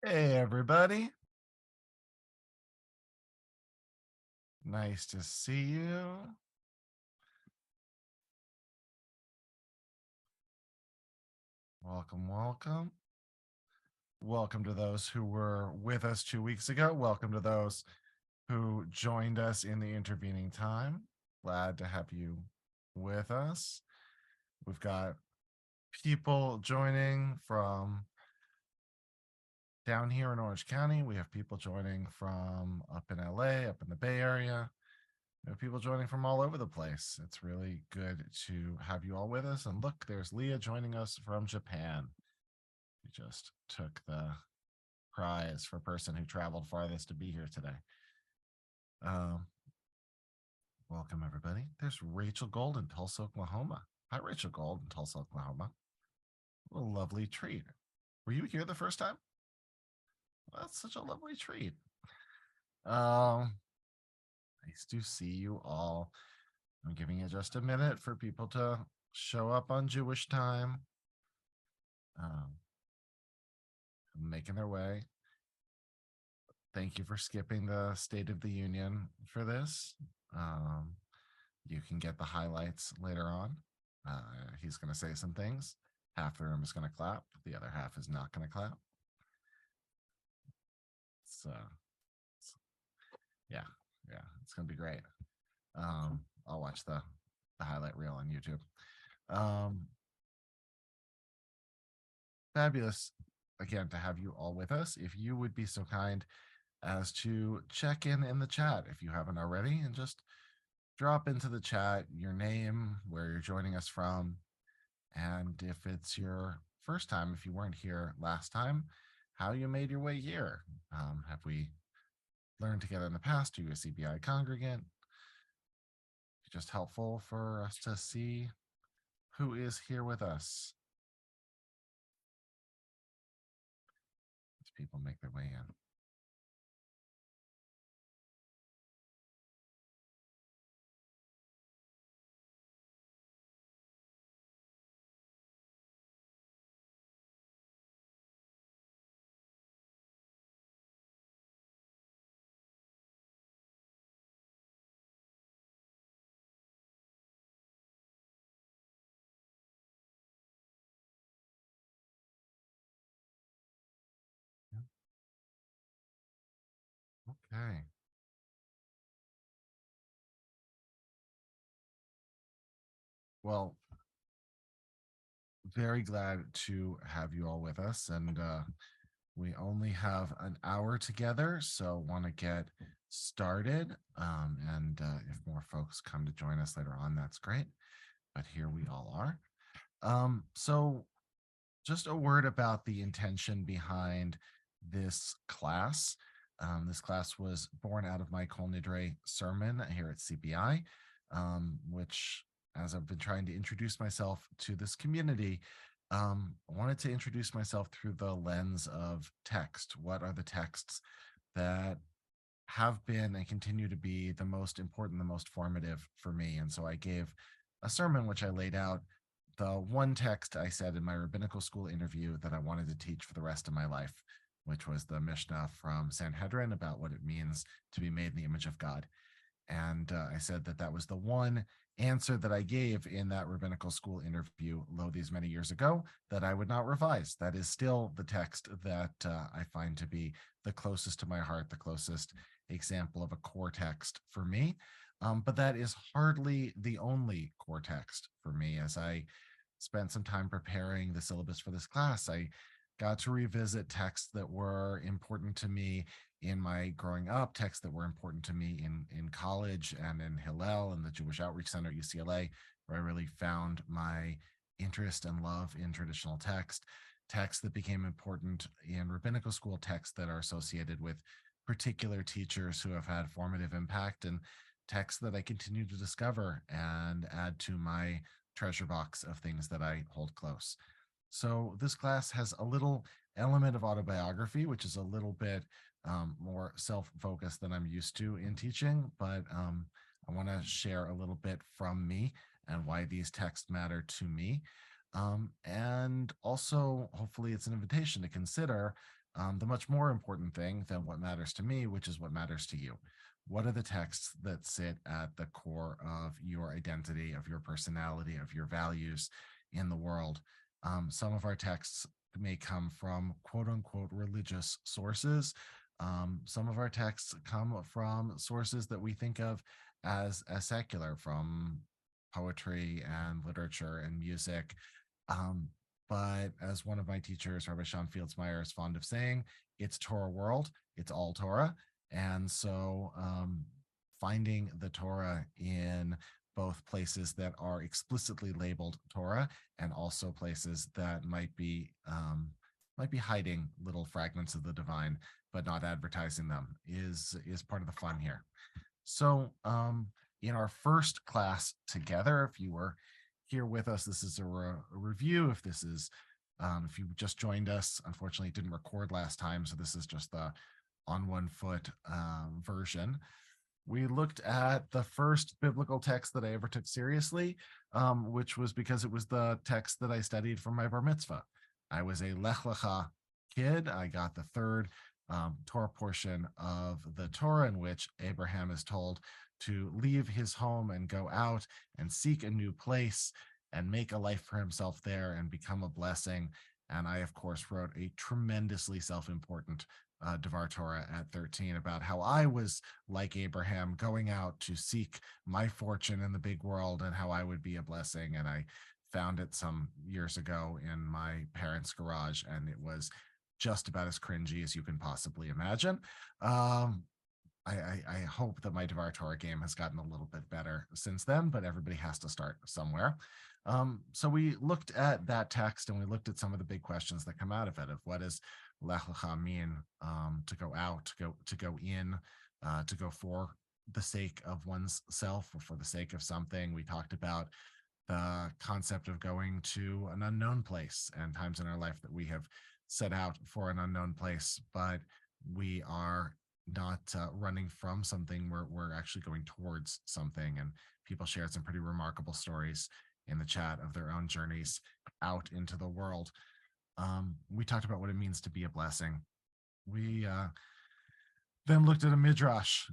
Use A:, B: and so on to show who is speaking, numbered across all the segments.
A: Hey, everybody. Nice to see you. Welcome, welcome. Welcome to those who were with us 2 weeks ago. Welcome to those who joined us in the intervening time. Glad to have you with us. We've got people joining from down here in Orange County. We have people joining from up in LA, up in the Bay Area. We have people joining from all over the place. It's really good to have you all with us. And look, there's Leah joining us from Japan. We just took the prize for person who traveled farthest to be here today. Um, Welcome, everybody. There's Rachel Gold in Tulsa, Oklahoma. Hi, Rachel Gold in Tulsa, Oklahoma. What a lovely treat. Were you here the first time? Well, that's such a lovely treat. Um, Nice to see you all. I'm giving you just a minute for people to show up on Jewish time, um, making their way. Thank you for skipping the State of the Union for this. Um, you can get the highlights later on. He's going to say some things. Half the room is going to clap. The other half is not going to clap. So, yeah, it's going to be great. I'll watch the highlight reel on YouTube. Um, Fabulous again to have you all with us. If you would be so kind as to check in the chat if you haven't already, and just drop into the chat your name, where you're joining us from, and if it's your first time, if you weren't here last time, how you made your way here. Have we learned together in the past? Are you a CBI congregant? Just helpful for us to see who is here with us as people make their way in. Okay. Well, very glad to have you all with us. And we only have an hour together, so want to get started. And if more folks come to join us later on, that's great. But here we all are. So just a word about the intention behind this class. This class was born out of my Kol Nidre sermon here at CBI, which, as I've been trying to introduce myself to this community, I wanted to introduce myself through the lens of text. What are the texts that have been and continue to be the most important, the most formative for me? And so I gave a sermon which I laid out the one text I said in my rabbinical school interview that I wanted to teach for the rest of my life, which was the Mishnah from Sanhedrin about what it means to be made in the image of God. And I said that that was the one answer that I gave in that rabbinical school interview, lo, these many years ago, that I would not revise. That is still the text that I find to be the closest to my heart, the closest example of a core text for me. But that is hardly the only core text for me. As I spent some time preparing the syllabus for this class, I got to revisit texts that were important to me in my growing up, texts that were important to me in college and in Hillel and the Jewish Outreach Center at UCLA, where I really found my interest and love in traditional text, texts that became important in rabbinical school, texts that are associated with particular teachers who have had formative impact, and texts that I continue to discover and add to my treasure box of things that I hold close. So this class has a little element of autobiography, which is a little bit more self-focused than I'm used to in teaching, but I want to share a little bit from me and why these texts matter to me. And also, hopefully, it's an invitation to consider the much more important thing than what matters to me, which is what matters to you. What are the texts that sit at the core of your identity, of your personality, of your values in the world? Some of our texts may come from quote unquote religious sources. Some of our texts come from sources that we think of as secular, from poetry and literature and music. Um, but as one of my teachers, Rabbi Sean Fieldsmeyer, is fond of saying, it's Torah world, it's all Torah. And so finding the Torah in both places that are explicitly labeled Torah and also places that might be hiding little fragments of the divine but not advertising them is part of the fun here. So in our first class together, if you were here with us, this is a review. If you just joined us, unfortunately it didn't record last time, so this is just the on one foot version. We looked at the first biblical text that I ever took seriously, which was because it was the text that I studied for my bar mitzvah. I was a Lech Lecha kid. I got the third Torah portion of the Torah, in which Abraham is told to leave his home and go out and seek a new place and make a life for himself there and become a blessing. And I, of course, wrote a tremendously self-important Devar Torah at 13 about how I was like Abraham, going out to seek my fortune in the big world and how I would be a blessing. And I found it some years ago in my parents' garage, and it was just about as cringy as you can possibly imagine. I hope that my Devar Torah game has gotten a little bit better since then, but everybody has to start somewhere. So we looked at that text and we looked at some of the big questions that come out of it, of what does Lech Lecha mean, to go out, to go in, to go for the sake of one's self or for the sake of something. We talked about the concept of going to an unknown place and times in our life that we have set out for an unknown place, but we are not running from something. We're actually going towards something. And people shared some pretty remarkable stories in the chat of their own journeys out into the world. We talked about what it means to be a blessing. We then looked at a midrash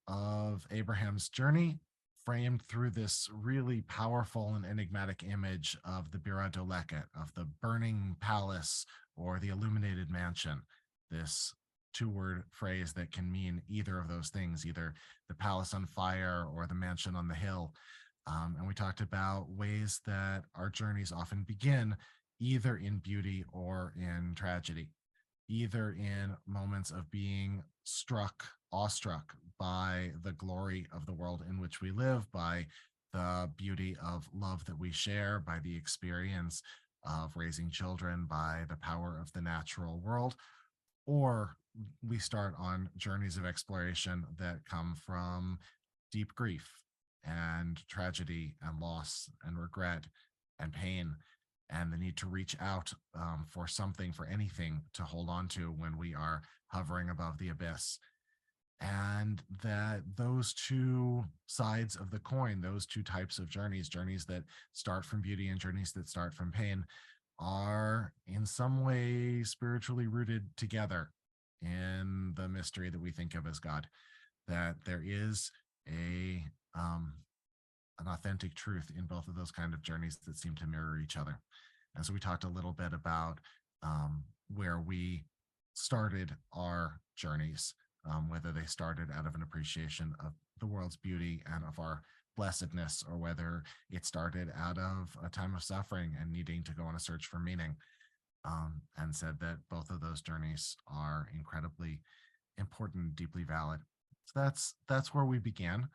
A: of Abraham's journey, framed through this really powerful and enigmatic image of the Bira Doleket, of the burning palace or the illuminated mansion. This two-word phrase that can mean either of those things, either the palace on fire or the mansion on the hill. And we talked about ways that our journeys often begin either in beauty or in tragedy, either in moments of being awestruck by the glory of the world in which we live, by the beauty of love that we share, by the experience of raising children, by the power of the natural world, or we start on journeys of exploration that come from deep grief and tragedy and loss and regret and pain and the need to reach out for something, for anything to hold on to when we are hovering above the abyss. And that those two sides of the coin, those two types of journeys that start from beauty and journeys that start from pain, are in some way spiritually rooted together in the mystery that we think of as God. That there is an authentic truth in both of those kind of journeys that seem to mirror each other. And so we talked a little bit about where we started our journeys, whether they started out of an appreciation of the world's beauty and of our blessedness, or whether it started out of a time of suffering and needing to go on a search for meaning, and said that both of those journeys are incredibly important, deeply valid. So that's where we began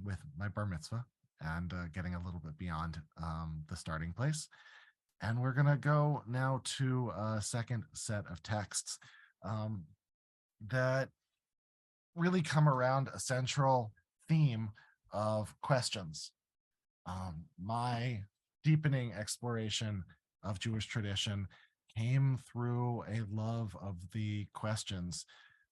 A: with my bar mitzvah and getting a little bit beyond the starting place. And we're going to go now to a second set of texts that really come around a central theme of questions. My deepening exploration of Jewish tradition came through a love of the questions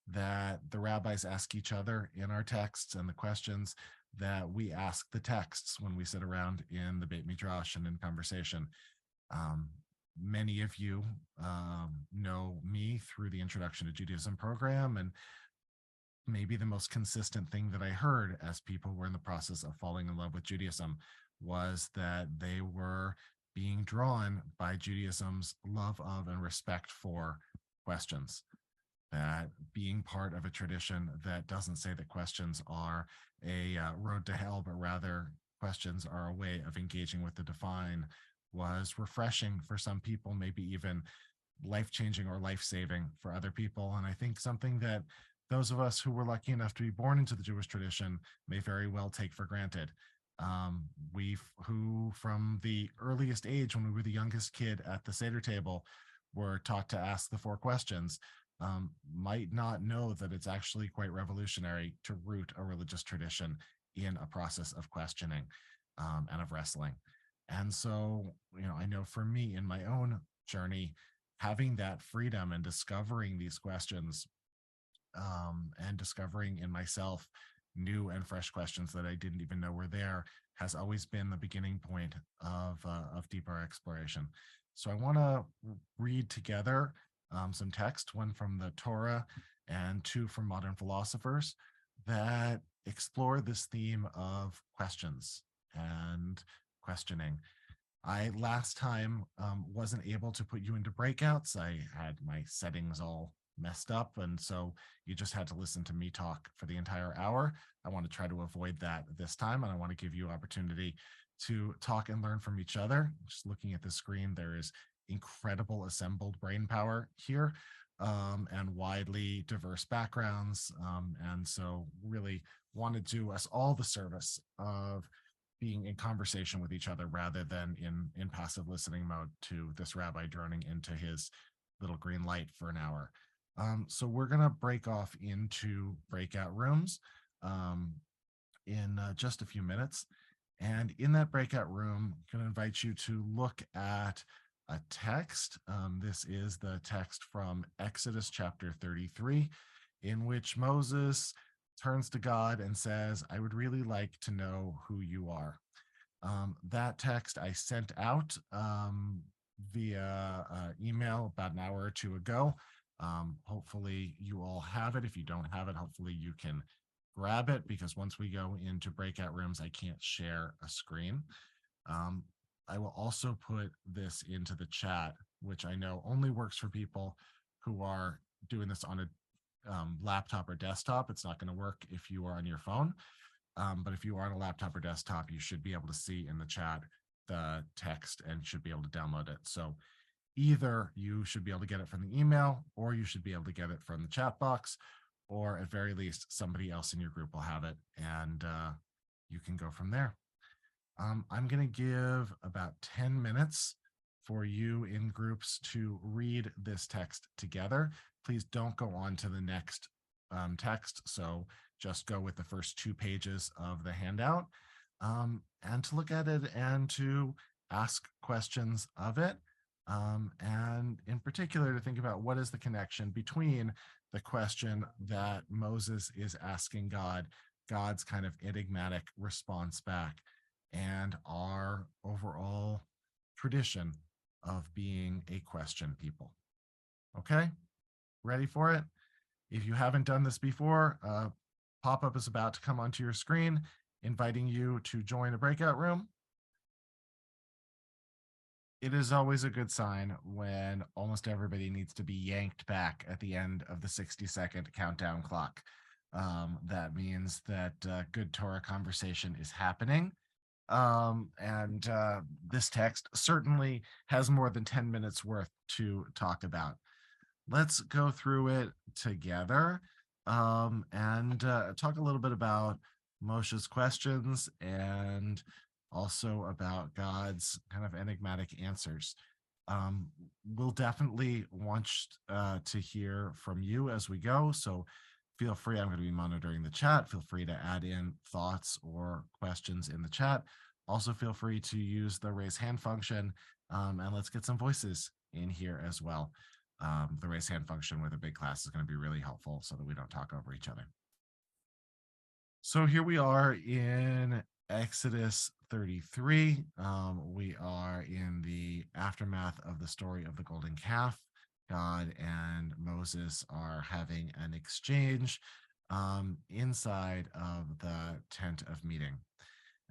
A: that the rabbis ask each other in our texts and the questions that we ask the texts when we sit around in the Beit Midrash and in conversation. Many of you know through the Introduction to Judaism program. And maybe the most consistent thing that I heard as people were in the process of falling in love with Judaism was that they were being drawn by Judaism's love of and respect for questions. That being part of a tradition that doesn't say that questions are a road to hell, but rather questions are a way of engaging with the divine was refreshing for some people, maybe even life-changing or life-saving for other people. And I think something that those of us who were lucky enough to be born into the Jewish tradition may very well take for granted. We who from the earliest age, when we were the youngest kid at the Seder table, were taught to ask the four questions, might not know that it's actually quite revolutionary to root a religious tradition in a process of questioning and of wrestling. And so, I know for me in my own journey, having that freedom and discovering these questions and discovering in myself new and fresh questions that I didn't even know were there has always been the beginning point of deeper exploration. So I want to read together some text, one from the Torah and two from modern philosophers that explore this theme of questions and questioning. I last time wasn't able to put you into breakouts. I had my settings all messed up. And so you just had to listen to me talk for the entire hour. I want to try to avoid that this time. And I want to give you opportunity to talk and learn from each other. Just looking at the screen, there is incredible assembled brain power here and widely diverse backgrounds. And so really want to do us all the service of being in conversation with each other rather than in passive listening mode to this rabbi droning into his little green light for an hour. So we're going to break off into breakout rooms in just a few minutes. And in that breakout room, I'm going to invite you to look at a text. This is the text from Exodus chapter 33, in which Moses turns to God and says, I would really like to know who you are. That text I sent out via email about an hour or two ago. Hopefully you all have it. If you don't have it, hopefully you can grab it, because once we go into breakout rooms, I can't share a screen. I will also put this into the chat, which I know only works for people who are doing this on a laptop or desktop. It's not going to work if you are on your phone. But if you are on a laptop or desktop, you should be able to see in the chat the text and should be able to download it. So either you should be able to get it from the email, or you should be able to get it from the chat box, or at very least somebody else in your group will have it, and you can go from there. I'm going to give about 10 minutes for you in groups to read this text together. Please don't go on to the next text. So just go with the first 2 pages of the handout and to look at it and to ask questions of it. And in particular, to think about what is the connection between the question that Moses is asking God, God's kind of enigmatic response back, and our overall tradition of being a question people. Okay, ready for it? If you haven't done this before, pop-up is about to come onto your screen, inviting you to join a breakout room. It is always a good sign when almost everybody needs to be yanked back at the end of the 60-second countdown clock. That means that good Torah conversation is happening. And this text certainly has more than 10 minutes worth to talk about. Let's go through it together and talk a little bit about Moshe's questions and also about God's kind of enigmatic answers. We'll definitely want to hear from you as we go. So feel free, I'm going to be monitoring the chat. Feel free to add in thoughts or questions in the chat. Also feel free to use the raise hand function, and let's get some voices in here as well. The raise hand function with a big class is going to be really helpful so that we don't talk over each other. So here we are in Exodus 33. We are in the aftermath of the story of the golden calf. God and Moses are having an exchange inside of the tent of meeting.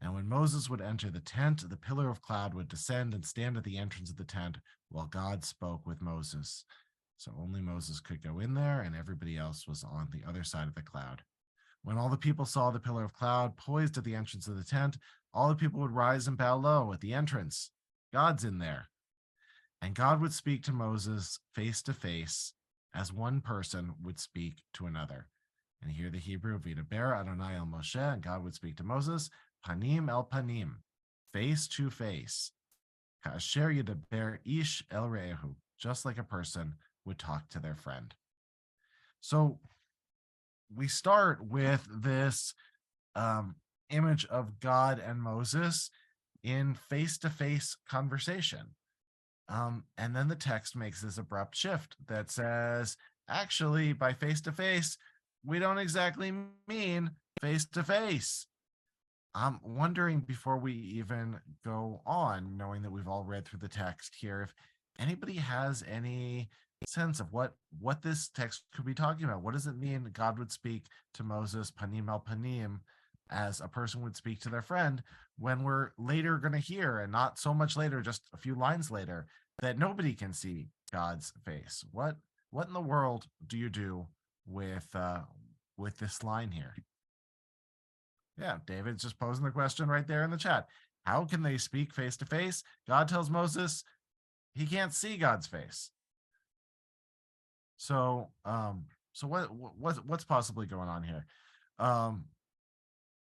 A: And when Moses would enter the tent, the pillar of cloud would descend and stand at the entrance of the tent while God spoke with Moses. So only Moses could go in there, and everybody else was on the other side of the cloud. When all the people saw the pillar of cloud poised at the entrance of the tent, all the people would rise and bow low at the entrance. God's in there. And God would speak to Moses face to face as one person would speak to another. And here the Hebrew, Vidaber Adonai el Moshe, and God would speak to Moses, panim el panim, face to face. Ka'asher yedaber ish el re'ehu, just like a person would talk to their friend. So we start with this image of God and Moses in face-to-face conversation. And then the text makes this abrupt shift that says, actually, by face-to-face, we don't exactly mean face-to-face. I'm wondering, before we even go on, knowing that we've all read through the text here, if anybody has any sense of what this text could be talking about. What does it mean God would speak to Moses panim el panim as a person would speak to their friend, when we're later going to hear, and not so much later, just a few lines later, that nobody can see God's face? What in the world do you do with this line here? Yeah, David's just posing the question right there in the chat. How can they speak face to face? God tells Moses he can't see God's face. So what's possibly going on here?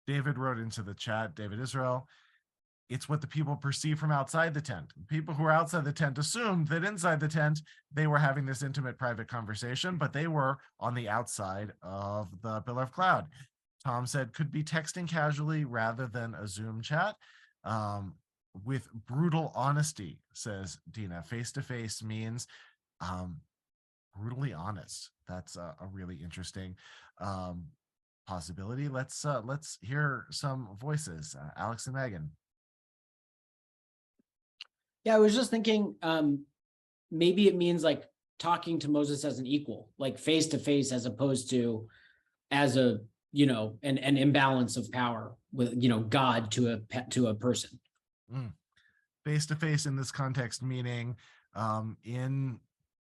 A: David wrote into the chat, David Israel, it's what the people perceive from outside the tent. People who are outside the tent assumed that inside the tent, they were having this intimate private conversation, but they were on the outside of the pillar of cloud. Tom said, could be texting casually rather than a Zoom chat. With brutal honesty, says Dina. Face-to-face means brutally honest. That's a really interesting possibility. Let's hear some voices. Alex and Megan.
B: Yeah, I was just thinking, maybe it means like talking to Moses as an equal, like face to face, as opposed to as a, an imbalance of power with, God to a person.
A: Face to face in this context, meaning in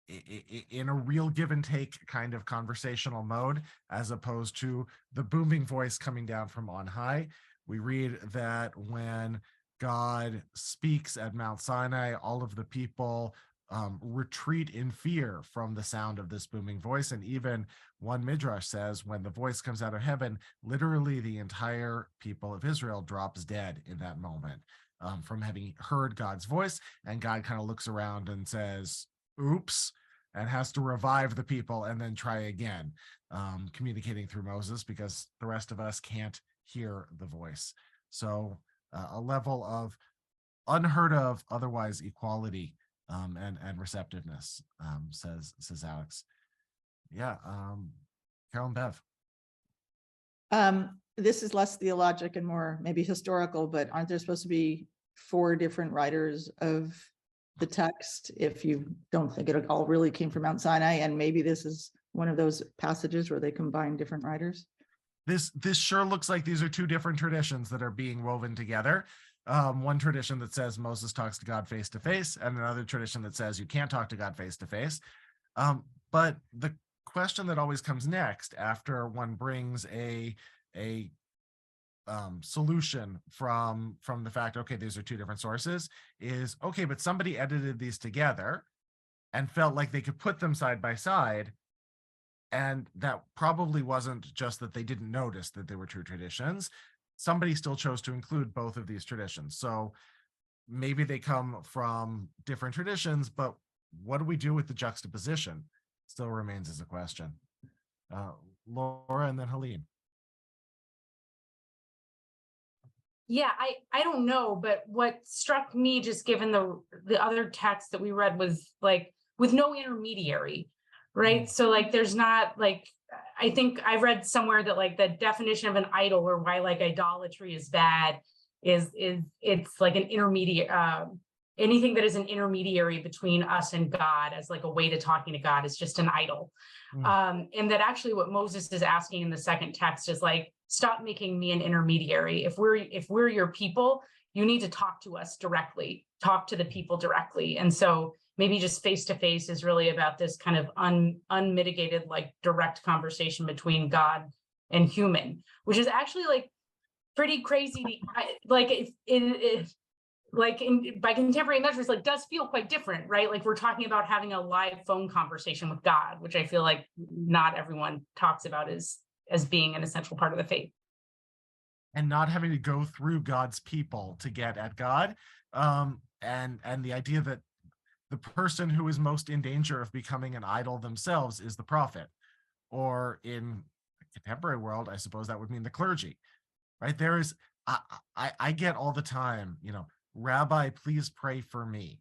A: a real give and take kind of conversational mode, as opposed to the booming voice coming down from on high. We read that when God speaks at Mount Sinai, all of the people retreat in fear from the sound of this booming voice. And even one midrash says, when the voice comes out of heaven, literally the entire people of Israel drops dead in that moment from having heard God's voice. And God kind of looks around and says, oops, and has to revive the people and then try again, communicating through Moses, because the rest of us can't hear the voice. So a level of unheard of, otherwise, equality and receptiveness, says Alex. Yeah, Carol and Bev.
C: This is less theologic and more maybe historical, but aren't there supposed to be 4 different writers of the text, if you don't think it all really came from Mount Sinai? And maybe this is one of those passages where they combine different writers.
A: This sure looks like these are 2 different traditions that are being woven together. One tradition that says Moses talks to God face to face, and another tradition that says you can't talk to God face to face. But the question that always comes next after one brings a solution from the fact, okay, these are 2 different sources, is, okay, but somebody edited these together and felt like they could put them side by side, and that probably wasn't just that they didn't notice that they were 2 traditions. Somebody still chose to include both of these traditions. So maybe they come from different traditions, but what do we do with the juxtaposition? Still remains as a question. Laura and then Helene.
D: Yeah, I don't know, but what struck me, just given the other text that we read, was like with no intermediary, right? So like there's not like, I think I read somewhere that like the definition of an idol, or why like idolatry is bad, is it's like an intermediate anything that is an intermediary between us and God as like a way to talking to God is just an idol. And that actually what Moses is asking in the second text is like, stop making me an intermediary. If we're your people, you need to talk to us directly, talk to the people directly. And so maybe just face to face is really about this kind of unmitigated, like direct conversation between God and human, which is actually like pretty crazy. By contemporary measures, like does feel quite different, right? Like we're talking about having a live phone conversation with God, which I feel like not everyone talks about as being an essential part of the faith.
A: And not having to go through God's people to get at God. And the idea that the person who is most in danger of becoming an idol themselves is the prophet. Or in the contemporary world, I suppose that would mean the clergy, right? There is, I get all the time, Rabbi, please pray for me,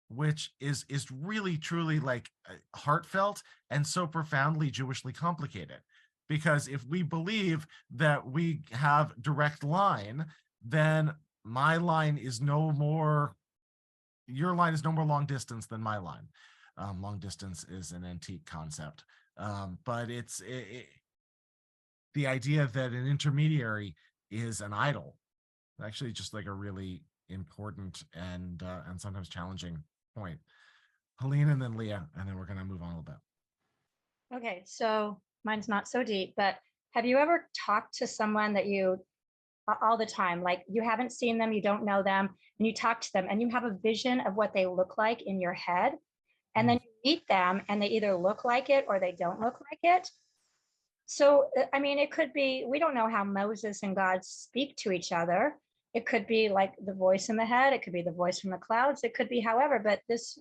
A: which is really truly like heartfelt and so profoundly Jewishly complicated. Because if we believe that we have direct line, then my line is no more, your line is no more long distance than my line. Long distance is an antique concept, but it's the idea that an intermediary is an idol, actually just like a really important and sometimes challenging point. Helene and then Leah, and then we're going to move on a little bit.
E: Okay, so mine's not so deep, but have you ever talked to someone that you all the time, like you haven't seen them, you don't know them, and you talk to them and you have a vision of what they look like in your head, and then you meet them and they either look like it or they don't look like it? So, I mean, it could be, we don't know how Moses and God speak to each other. It could be like the voice in the head. It could be the voice from the clouds. It could be however, but this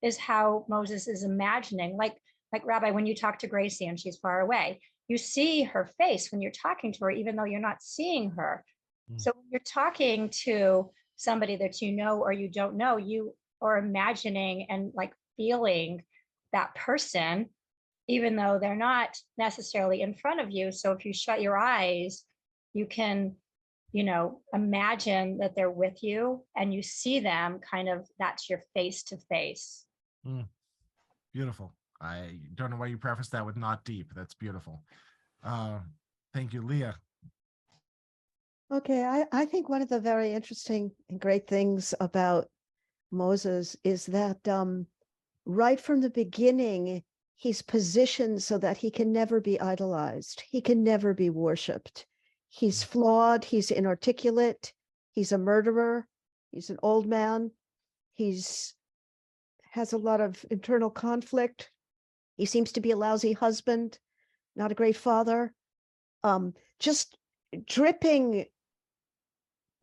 E: is how Moses is imagining. Like Rabbi, when you talk to Gracie and she's far away, you see her face when you're talking to her, even though you're not seeing her. So when you're talking to somebody that you know or you don't know, you are imagining and like feeling that person, even though they're not necessarily in front of you. So if you shut your eyes, you can, imagine that they're with you and you see them kind of, that's your face to face.
A: Beautiful. I don't know why you prefaced that with not deep. That's beautiful. Thank you, Leah.
F: Okay, I think one of the very interesting and great things about Moses is that right from the beginning, he's positioned so that he can never be idolized. He can never be worshipped. He's flawed. He's inarticulate. He's a murderer. He's an old man. Has a lot of internal conflict. He seems to be a lousy husband, not a great father. Just dripping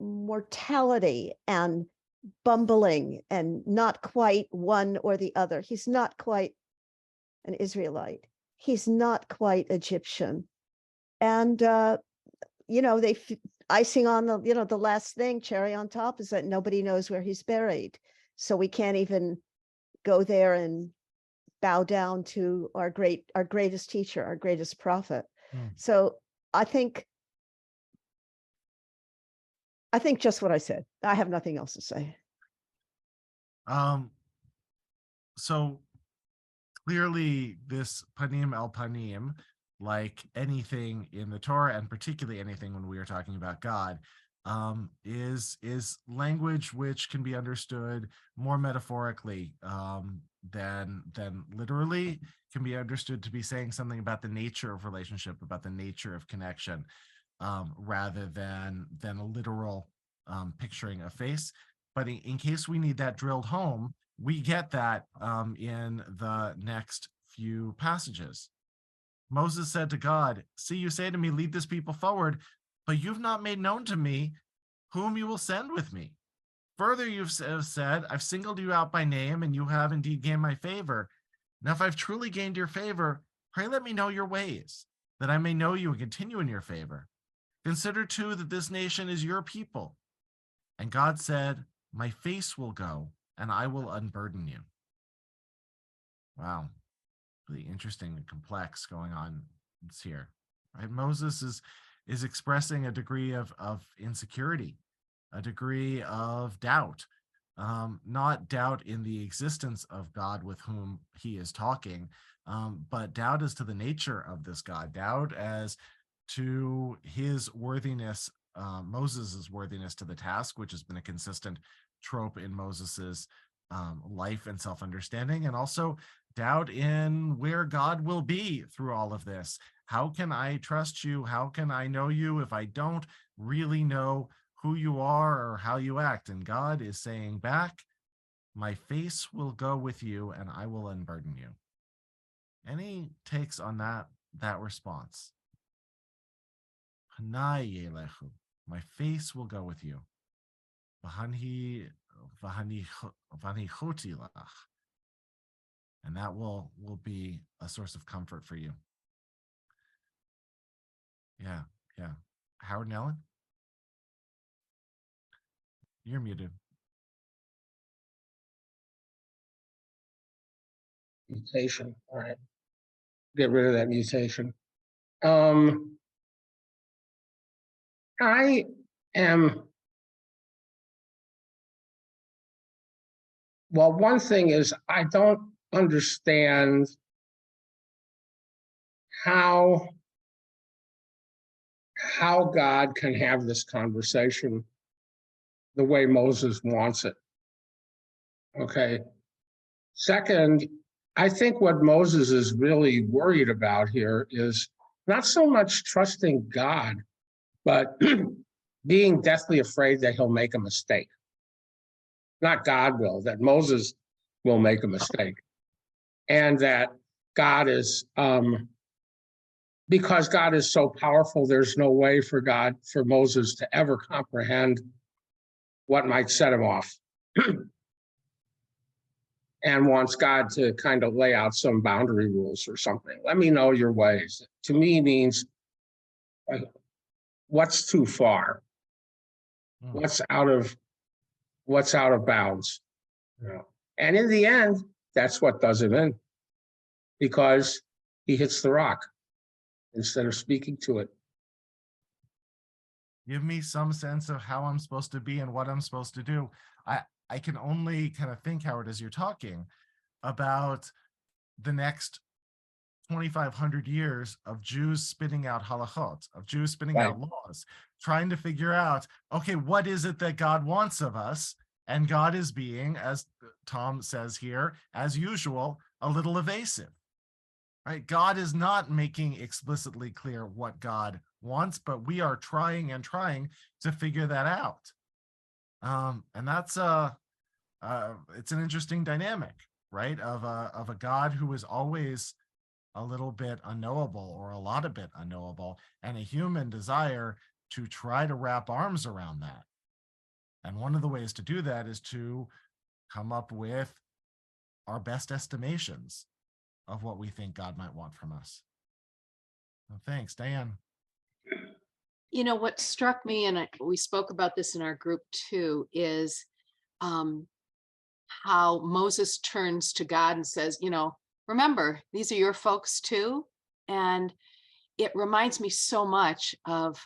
F: mortality and bumbling and not quite one or the other. He's not quite an Israelite. He's not quite Egyptian. And, icing on the last thing, cherry on top, is that nobody knows where he's buried. So we can't even go there and bow down to our greatest teacher, our greatest prophet. So I think just what I said. I have nothing else to say.
A: So clearly this panim el panim, like anything in the Torah, and particularly anything when we are talking about God, is language which can be understood more metaphorically than literally, can be understood to be saying something about the nature of relationship, about the nature of connection, rather than a literal picturing a face. But in case we need that drilled home, we get that in the next few passages. Moses said to God, "See, you say to me, lead this people forward, but you've not made known to me whom you will send with me. Further, you've said, I've singled you out by name, and you have indeed gained my favor. Now, if I've truly gained your favor, pray let me know your ways, that I may know you and continue in your favor. Consider, too, that this nation is your people." And God said, "My face will go, and I will unburden you." Wow. Really interesting and complex going on here. Right? Moses is expressing a degree of insecurity, a degree of doubt, not doubt in the existence of God with whom he is talking, but doubt as to the nature of this God, doubt as to his worthiness, Moses's worthiness to the task, which has been a consistent trope in Moses's life and self-understanding, and also doubt in where God will be through all of this. How can I trust you? How can I know you if I don't really know who you are or how you act? And God is saying back, my face will go with you and I will unburden you. Any takes on that response? My face will go with you. And that will be a source of comfort for you. Yeah. Howard and Ellen? You're muted.
G: Mutation. All right. Get rid of that mutation. I am, well, one thing is I don't understand how God can have this conversation the way Moses wants it. Okay. Second, I think what Moses is really worried about here is not so much trusting God, but being deathly afraid that he'll make a mistake. Not God will, that Moses will make a mistake. And that God is, because God is so powerful, there's no way for Moses to ever comprehend what might set him off. And wants God to kind of lay out some boundary rules or something. Let me know your ways. To me means what's too far? What's out of bounds? You know? And in the end, that's what does him in, because he hits the rock instead of speaking to it.
A: Give me some sense of how I'm supposed to be and what I'm supposed to do. I can only kind of think, Howard, as you're talking about the next 2,500 years of Jews spitting out halachot, of Jews spitting out laws, trying to figure out, okay, what is it that God wants of us? And God is being, as Tom says here, as usual, a little evasive, right? God is not making explicitly clear what God wants, but we are trying to figure that out. And that's it's an interesting dynamic, right? Of a God who is always a little bit unknowable or a lot of bit unknowable, and a human desire to try to wrap arms around that. And one of the ways to do that is to come up with our best estimations of what we think God might want from us. Well, thanks, Diane.
H: You know, what struck me, and we spoke about this in our group too, is how Moses turns to God and says, you know, remember, these are your folks too. And it reminds me so much of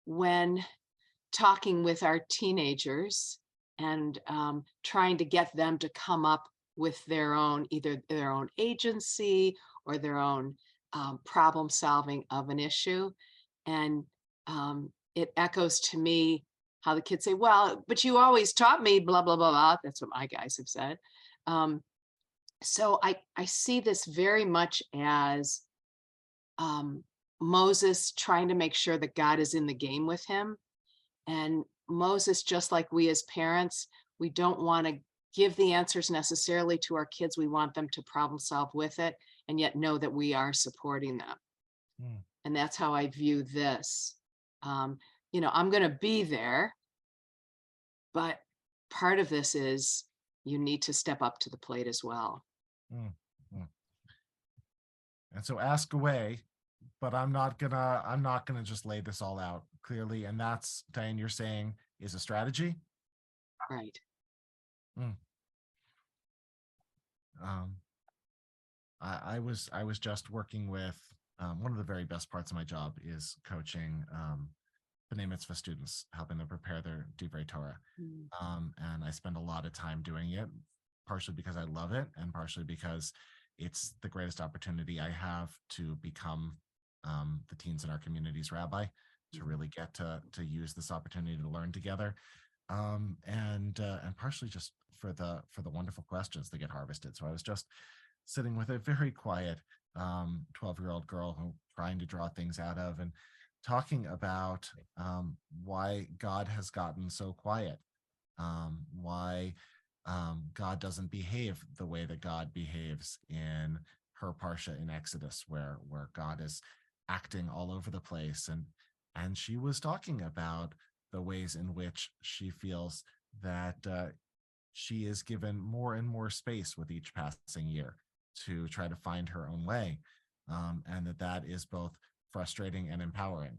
H: when talking with our teenagers and trying to get them to come up with their own, either their own agency or their own problem solving of an issue. And it echoes to me how the kids say, well, but you always taught me blah, blah, blah, blah. That's what my guys have said. So I see this very much as Moses trying to make sure that God is in the game with him. And Moses, just like we as parents, we don't want to give the answers necessarily to our kids. We want them to problem solve with it, and yet know that we are supporting them. And that's how I view this. You know, I'm going to be there, but part of this is you need to step up to the plate as well.
A: And so ask away, but I'm not gonna just lay this all out clearly. And that's, Diane, you're saying is a strategy,
H: right?
A: I was just working with one of the very best parts of my job is coaching B'nai Mitzvah students, helping them prepare their Divrei Torah. And I spend a lot of time doing it, partially because I love it, and partially because it's the greatest opportunity I have to become the teens in our community's rabbi, to really get to use this opportunity to learn together, and partially just for the wonderful questions that get harvested. So I was just sitting with a very quiet 12-year-old girl who trying to draw things out of, and talking about why God has gotten so quiet, why God doesn't behave the way that God behaves in her parsha in Exodus, where God is acting all over the place, and she was talking about the ways in which she feels that she is given more and more space with each passing year to try to find her own way, and that is both frustrating and empowering.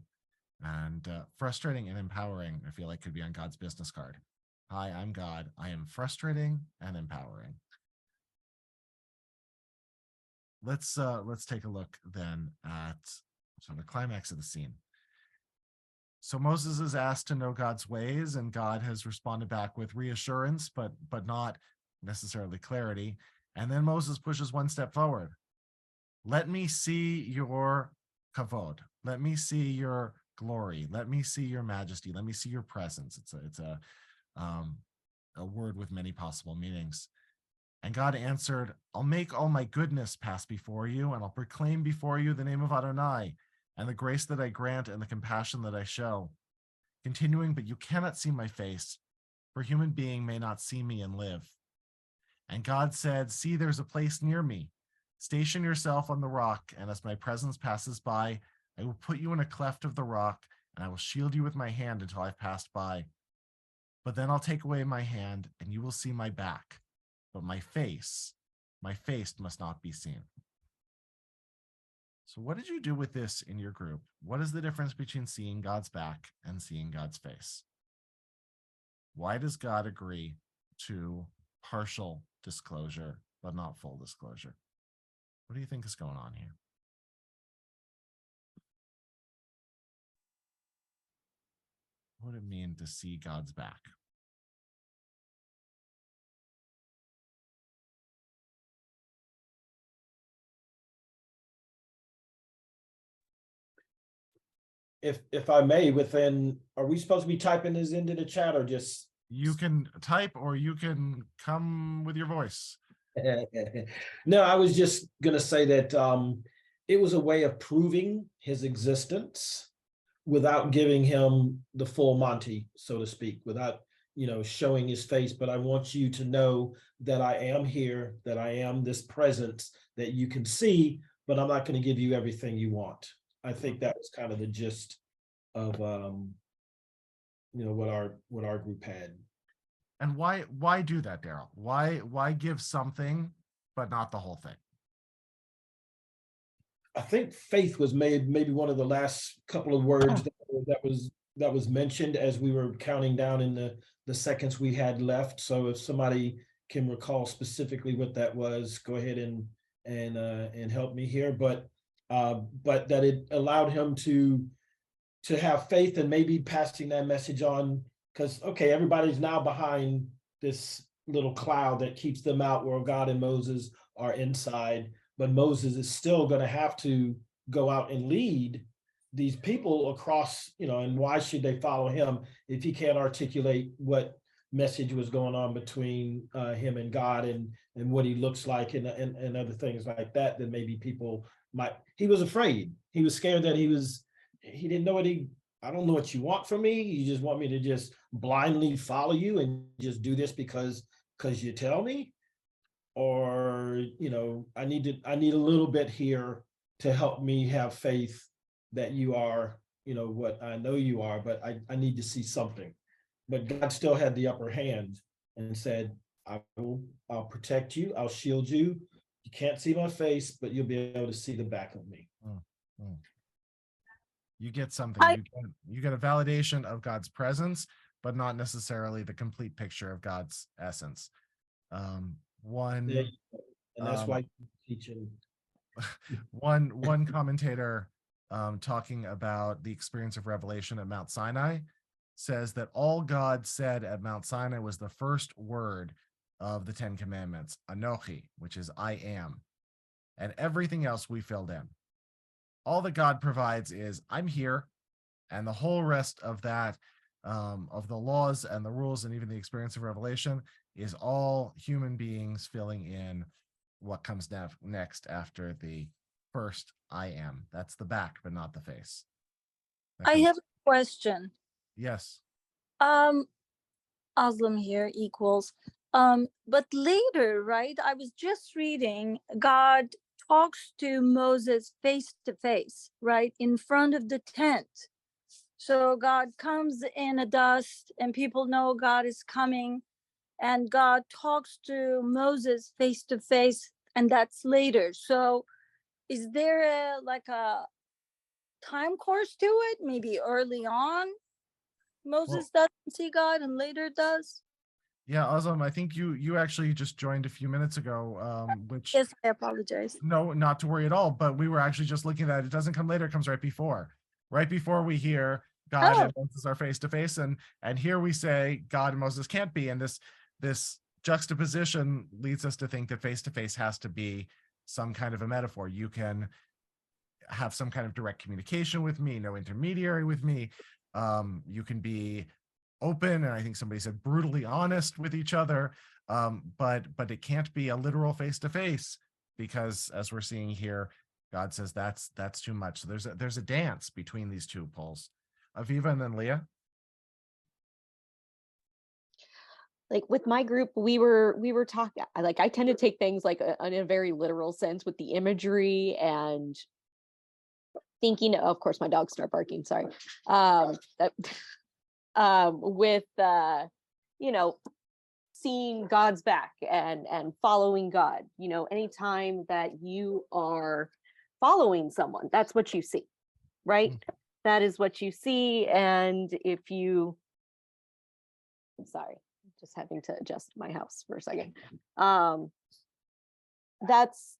A: And frustrating and empowering, I feel like, could be on God's business card. Hi, I'm God. I am frustrating and empowering. Let's take a look then at sort of the climax of the scene. So Moses is asked to know God's ways, and God has responded back with reassurance, but not necessarily clarity. And then Moses pushes one step forward. Let me see your kavod. Let me see your glory. Let me see your majesty. Let me see your presence. It's a word with many possible meanings. And God answered, I'll make all my goodness pass before you, and I'll proclaim before you the name of Adonai, and the grace that I grant and the compassion that I show. Continuing, but you cannot see my face, for human being may not see me and live. And God said, see, there's a place near me. Station yourself on the rock, and as my presence passes by, I will put you in a cleft of the rock, and I will shield you with my hand until I've passed by. But then I'll take away my hand, and you will see my back. But my face must not be seen. So what did you do with this in your group? What is the difference between seeing God's back and seeing God's face? Why does God agree to partial disclosure, but not full disclosure? What do you think is going on here? What would it mean to see God's back?
I: If I may, are we supposed to be typing this into the chat or just?
A: You can type or you can come with your voice.
I: No, I was just gonna say that it was a way of proving his existence without giving him the full Monty, so to speak, without showing his face. But I want you to know that I am here, that I am this presence that you can see, but I'm not going to give you everything you want. I think that was kind of the gist of what our group had.
A: And why do that, Daryl? Why give something but not the whole thing?
I: I think faith was maybe one of the last couple of words that was mentioned as we were counting down in the seconds we had left. So if somebody can recall specifically what that was, go ahead and help me here. But that it allowed him to have faith, and maybe passing that message on, because everybody's now behind this little cloud that keeps them out, where God and Moses are inside, but Moses is still going to have to go out and lead these people across, and why should they follow him if he can't articulate what message was going on between him and God, and what he looks like, and other things like that? Then maybe people he was afraid. He was scared that he didn't know I don't know what you want from me. You just want me to just blindly follow you and just do this because you tell me? Or, I need a little bit here to help me have faith that you are, what I know you are, but I need to see something. But God still had the upper hand and said, I'll protect you. I'll shield you. You can't see my face, but you'll be able to see the back of me.
A: You get something. You get a validation of God's presence, but not necessarily the complete picture of God's essence.
I: And that's why teaching.
A: One commentator talking about the experience of revelation at Mount Sinai, says that all God said at Mount Sinai was the first word of the 10 Commandments, Anochi, which is I am. And everything else we filled in. All that God provides is I'm here. And the whole rest of that, of the laws and the rules and even the experience of revelation, is all human beings filling in what comes next after the first I am. That's the back, but not the face.
J: I have a question.
A: Yes.
J: Aslam here equals. But later, right? I was just reading, God talks to Moses face to face, right? In front of the tent. So God comes in a dust and people know God is coming, and God talks to Moses face to face, and that's later. So is there a time course to it? Maybe early on Moses doesn't see God and later does?
A: Yeah, Aslam, I think you actually just joined a few minutes ago, which
J: Yes, I apologize.
A: no, not to worry at all. But we were actually just looking at it. It doesn't come later, it comes right before. Right before we hear God and Moses are face to face, and here we say God and Moses can't be. And this juxtaposition leads us to think that face to face has to be some kind of a metaphor. You can have some kind of direct communication with me, no intermediary with me. You can be open, and I think somebody said brutally honest with each other, but it can't be a literal face to face, because as we're seeing here, God says that's too much. So there's a dance between these two poles. Aviva and then Leah.
K: Like with my group, we were talking, like I tend to take things like in a very literal sense with the imagery and thinking, of course my dogs start barking, sorry. With you know, seeing God's back and following God, you know, anytime that you are following someone, that's what you see, right? That is what you see. And if you, I'm sorry, I'm just having to adjust my house for a second. That's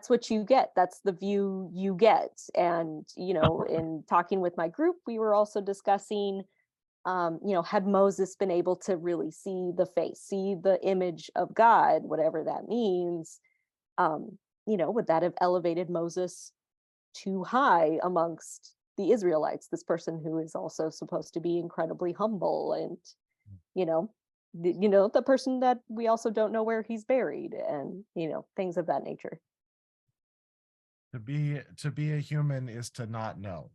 K: what you get. That's the view you get. And, you know, in talking with my group, we were also discussing, you know, had Moses been able to really see the face, see the image of God, whatever that means, you know, would that have elevated Moses too high amongst the Israelites, this person who is also supposed to be incredibly humble and, you know, the person that we also don't know where he's buried and, you know, things of that nature.
A: To be a human is to not know.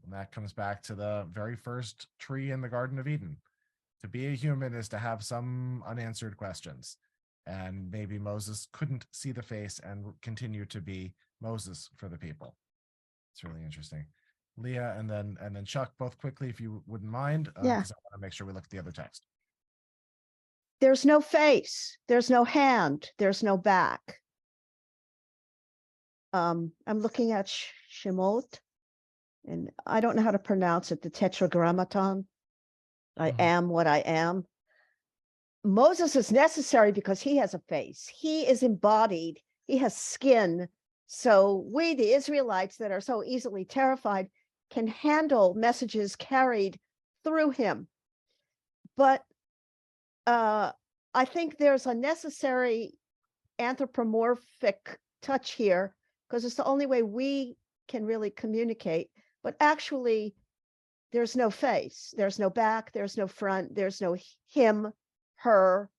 A: That comes back to the very first tree in the Garden of Eden. To be a human is to have some unanswered questions. And maybe Moses couldn't see the face and continue to be Moses for the people. It's really interesting. Leah and then Chuck, both quickly, if you wouldn't mind,
F: Yeah.
A: because I want to make sure we look at the other text.
F: There's no face, there's no hand, there's no back. I'm looking at Shemot, and I don't know how to pronounce it, the Tetragrammaton. I am what I am. Moses is necessary because he has a face. He is embodied. He has skin. So we, the Israelites that are so easily terrified, can handle messages carried through him. But I think there's a necessary anthropomorphic touch here, because it's the only way we can really communicate. But actually, there's no face, there's no back, there's no front, there's no him, her,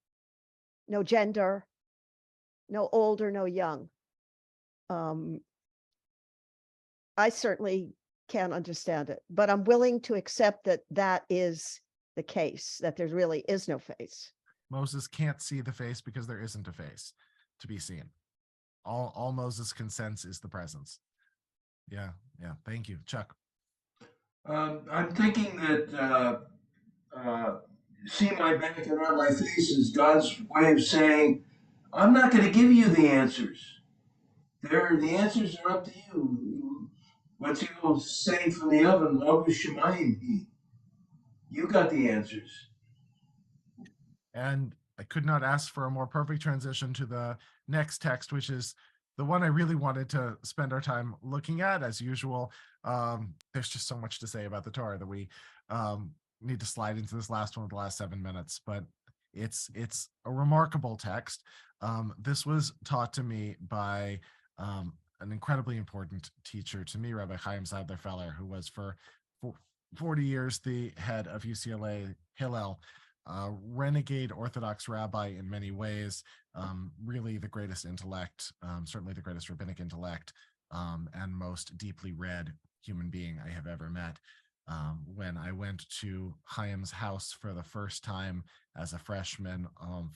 F: no gender, no old or no young. I certainly can't understand it, but I'm willing to accept that that is the case, that there really is no face.
A: Moses can't see the face because there isn't a face to be seen. All Moses can sense is the presence. Yeah. Thank you, Chuck.
L: I'm thinking that see my back and not my face is God's way of saying, I'm not going to give you the answers. The answers are up to you. What's the old saying from the oven? Lobu Shemayim. You got the answers.
A: And I could not ask for a more perfect transition to the next text, which is the one I really wanted to spend our time looking at, as usual. There's just so much to say about the Torah that we need to slide into this last one of the last 7 minutes, but it's a remarkable text. This was taught to me by an incredibly important teacher to me, Rabbi Chaim Zeidler-Feller, who was for 40 years the head of UCLA Hillel, renegade Orthodox rabbi in many ways, really the greatest intellect, certainly the greatest rabbinic intellect, and most deeply read human being I have ever met. When I went to Chaim's house for the first time as a freshman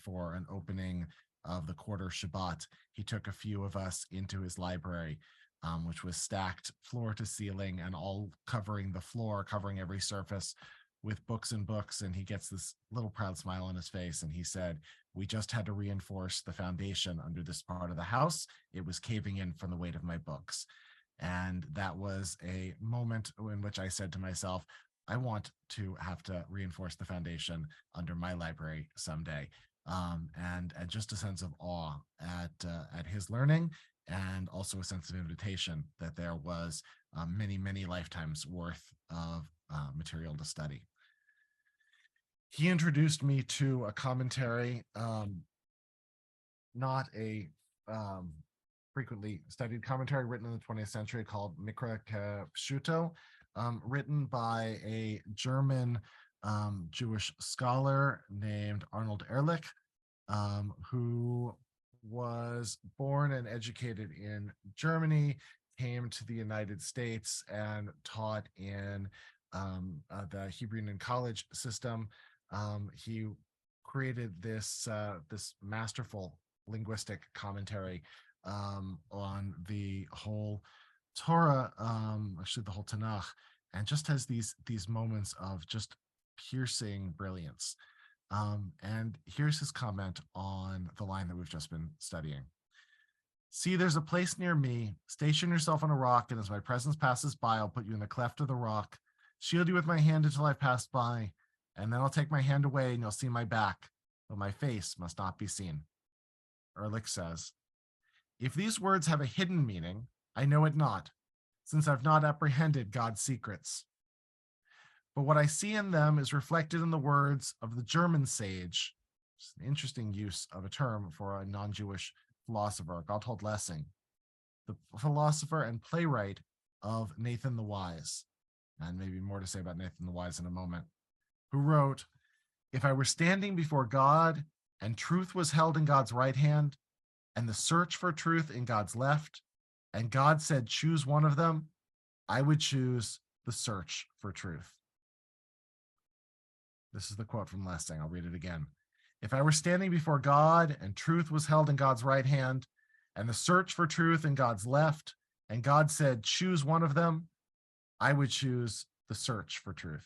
A: for an opening of the quarter Shabbat, he took a few of us into his library, which was stacked floor to ceiling and all covering the floor, covering every surface with books and books. And he gets this little proud smile on his face. And he said, we just had to reinforce the foundation under this part of the house. It was caving in from the weight of my books. And that was a moment in which I said to myself, I want to have to reinforce the foundation under my library someday. And just a sense of awe at his learning, and also a sense of invitation that there was many, many lifetimes worth of material to study. He introduced me to a commentary, not a frequently studied commentary written in the 20th century called Mikra Kepshuto, written by a German Jewish scholar named Arnold Ehrlich, who was born and educated in Germany, came to the United States and taught in the Hebrew Union College system. He created this masterful linguistic commentary on the whole Torah, actually the whole Tanakh, and just has these moments of just piercing brilliance. And here's his comment on the line that we've just been studying. See, there's a place near me. Station yourself on a rock, and as my presence passes by, I'll put you in the cleft of the rock, shield you with my hand until I've passed by, and then I'll take my hand away and you'll see my back, but my face must not be seen. Ehrlich says, if these words have a hidden meaning, I know it not, since I've not apprehended God's secrets. But what I see in them is reflected in the words of the German sage, which is an interesting use of a term for a non-Jewish philosopher, Gotthold Lessing, the philosopher and playwright of Nathan the Wise, and maybe more to say about Nathan the Wise in a moment, who wrote, if I were standing before God and truth was held in God's right hand and the search for truth in God's left, and God said, choose one of them, I would choose the search for truth. This is the quote from Lessing. I'll read it again. If I were standing before God and truth was held in God's right hand and the search for truth in God's left, and God said, choose one of them, I would choose the search for truth.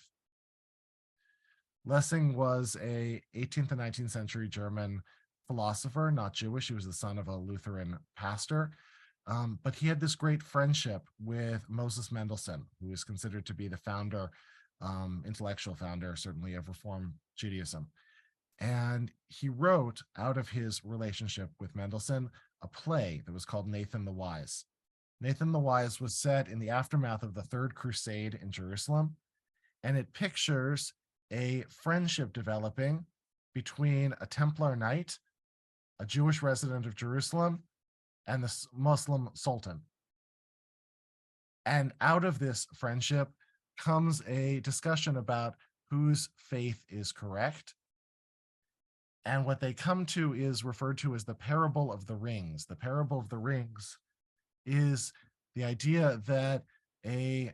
A: Lessing was a 18th and 19th century German philosopher, not Jewish. He was the son of a Lutheran pastor. But he had this great friendship with Moses Mendelssohn, who is considered to be the founder, intellectual founder, certainly, of Reform Judaism. And he wrote, out of his relationship with Mendelssohn, a play that was called Nathan the Wise. Nathan the Wise was set in the aftermath of the Third Crusade in Jerusalem, and it pictures a friendship developing between a Templar knight, a Jewish resident of Jerusalem, and the Muslim sultan. And out of this friendship comes a discussion about whose faith is correct. And what they come to is referred to as the parable of the rings. The parable of the rings is the idea that a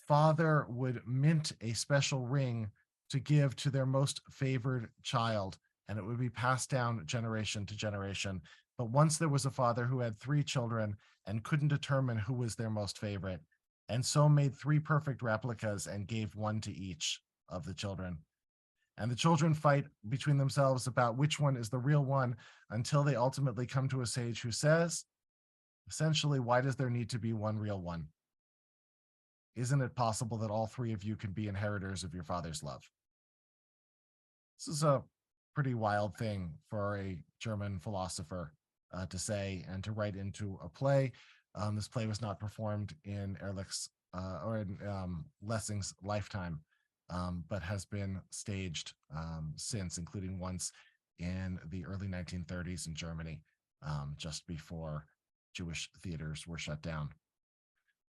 A: father would mint a special ring to give to their most favored child, and it would be passed down generation to generation. But once there was a father who had 3 children and couldn't determine who was their most favorite, and so made 3 perfect replicas and gave one to each of the children. And the children fight between themselves about which one is the real one until they ultimately come to a sage who says, essentially, why does there need to be one real one? Isn't it possible that all 3 of you can be inheritors of your father's love? This is a pretty wild thing for a German philosopher to say and to write into a play. This play was not performed in Ehrlich's or in Lessing's lifetime, but has been staged since, including once in the early 1930s in Germany, just before Jewish theaters were shut down.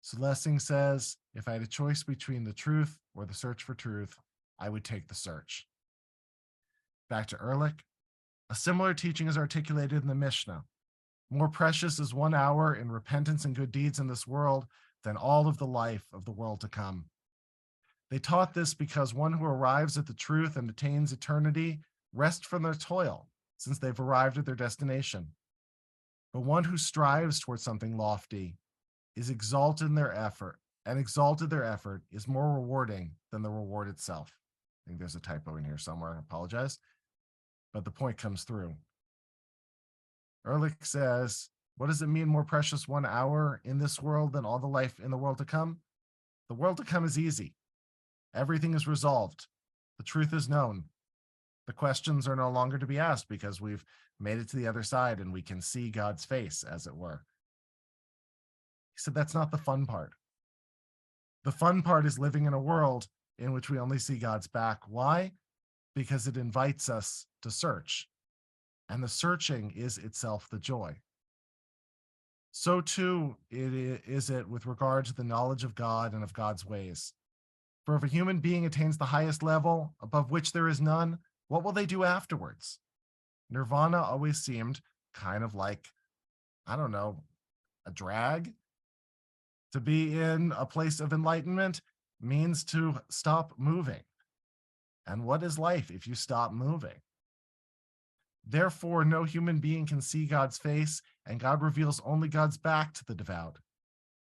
A: So Lessing says, if I had a choice between the truth or the search for truth, I would take the search. Back to Ehrlich, a similar teaching is articulated in the Mishnah. More precious is 1 hour in repentance and good deeds in this world than all of the life of the world to come. They taught this because one who arrives at the truth and attains eternity rests from their toil, since they've arrived at their destination. But one who strives towards something lofty is exalted in their effort, and exalted their effort is more rewarding than the reward itself. I think there's a typo in here somewhere, I apologize, but the point comes through. Ehrlich says, what does it mean more precious 1 hour in this world than all the life in the world to come? The world to come is easy. Everything is resolved. The truth is known. The questions are no longer to be asked because we've made it to the other side and we can see God's face, as it were. He said that's not the fun part. The fun part is living in a world in which we only see God's back. Why? Because it invites us to search, and the searching is itself the joy. So too is it with regard to the knowledge of God and of God's ways. For if a human being attains the highest level, above which there is none, what will they do afterwards? Nirvana always seemed kind of like, I don't know, a drag. To be in a place of enlightenment means to stop moving. And what is life if you stop moving? Therefore, no human being can see God's face, and God reveals only God's back to the devout,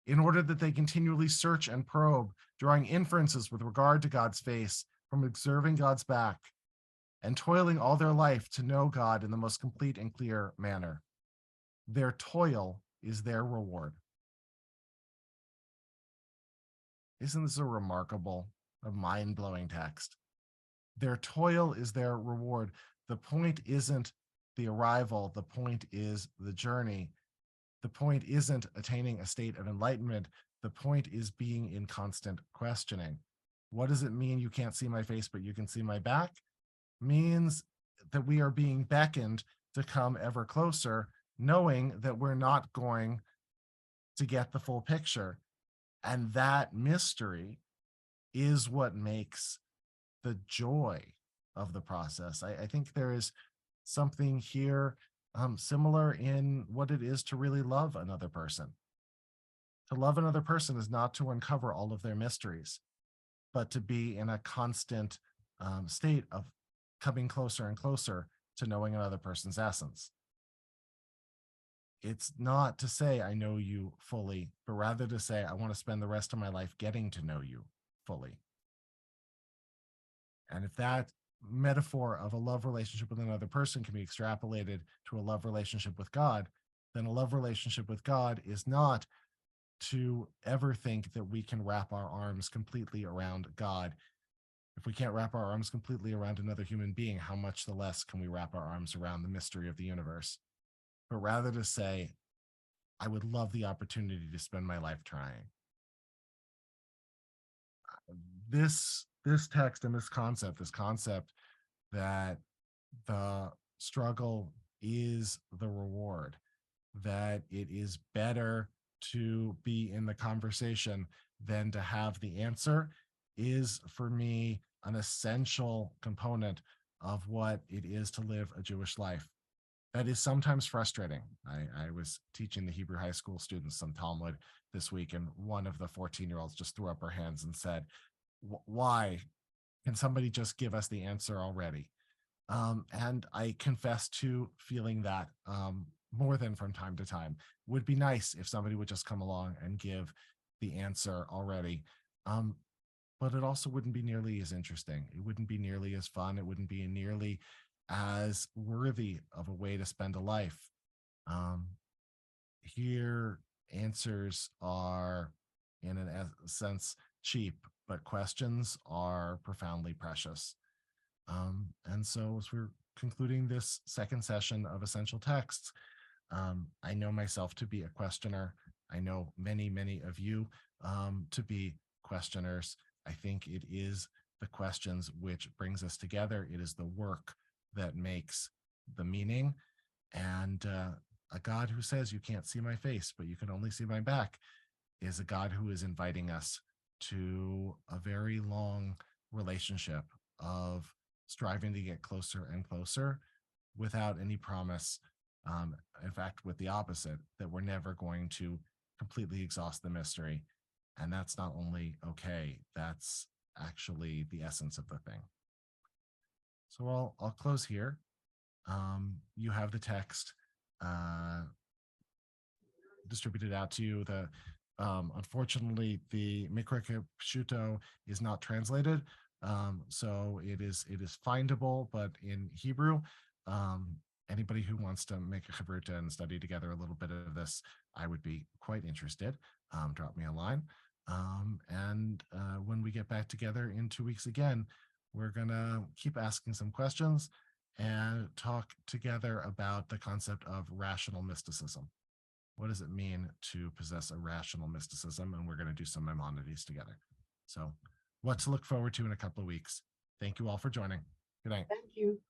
A: in order that they continually search and probe, drawing inferences with regard to God's face from observing God's back, and toiling all their life to know God in the most complete and clear manner. Their toil is their reward. Isn't this a remarkable, a mind-blowing text? Their toil is their reward. The point isn't the arrival. The point is the journey. The point isn't attaining a state of enlightenment. The point is being in constant questioning. What does it mean you can't see my face, but you can see my back? Means that we are being beckoned to come ever closer, knowing that we're not going to get the full picture. And that mystery is what makes the joy of the process. I think there is something here similar in what it is to really love another person. To love another person is not to uncover all of their mysteries, but to be in a constant state of coming closer and closer to knowing another person's essence. It's not to say I know you fully, but rather to say I want to spend the rest of my life getting to know you fully. And if that metaphor of a love relationship with another person can be extrapolated to a love relationship with God, then a love relationship with God is not to ever think that we can wrap our arms completely around God. If we can't wrap our arms completely around another human being, how much the less can we wrap our arms around the mystery of the universe? But rather to say, I would love the opportunity to spend my life trying. This text and this concept that the struggle is the reward, that it is better to be in the conversation than to have the answer, is for me an essential component of what it is to live a Jewish life. That is sometimes frustrating. I was teaching the Hebrew high school students some Talmud this week, and one of the 14-year-olds just threw up her hands and said, why? Can somebody just give us the answer already? And I confess to feeling that more than from time to time. Would be nice if somebody would just come along and give the answer already. But it also wouldn't be nearly as interesting. It wouldn't be nearly as fun. It wouldn't be nearly as worthy of a way to spend a life. Here, answers are, in a sense, cheap, but questions are profoundly precious. And so as we're concluding this second session of Essential Texts, I know myself to be a questioner. I know many, many of you to be questioners. I think it is the questions which brings us together. It is the work that makes the meaning. And a God who says, you can't see my face, but you can only see my back, is a God who is inviting us to a very long relationship of striving to get closer and closer without any promise. In fact, with the opposite, that we're never going to completely exhaust the mystery. And that's not only okay, that's actually the essence of the thing. So I'll close here. You have the text distributed out to you. Unfortunately, the Mikra Pshuto is not translated, so it is findable, but in Hebrew. Anybody who wants to make a chavruta and study together a little bit of this, I would be quite interested. Drop me a line. And when we get back together in 2 weeks again, we're gonna keep asking some questions and talk together about the concept of rational mysticism. What does it mean to possess a rational mysticism? And we're going to do some Maimonides together. So what to look forward to in a couple of weeks. Thank you all for joining. Good night.
C: Thank you.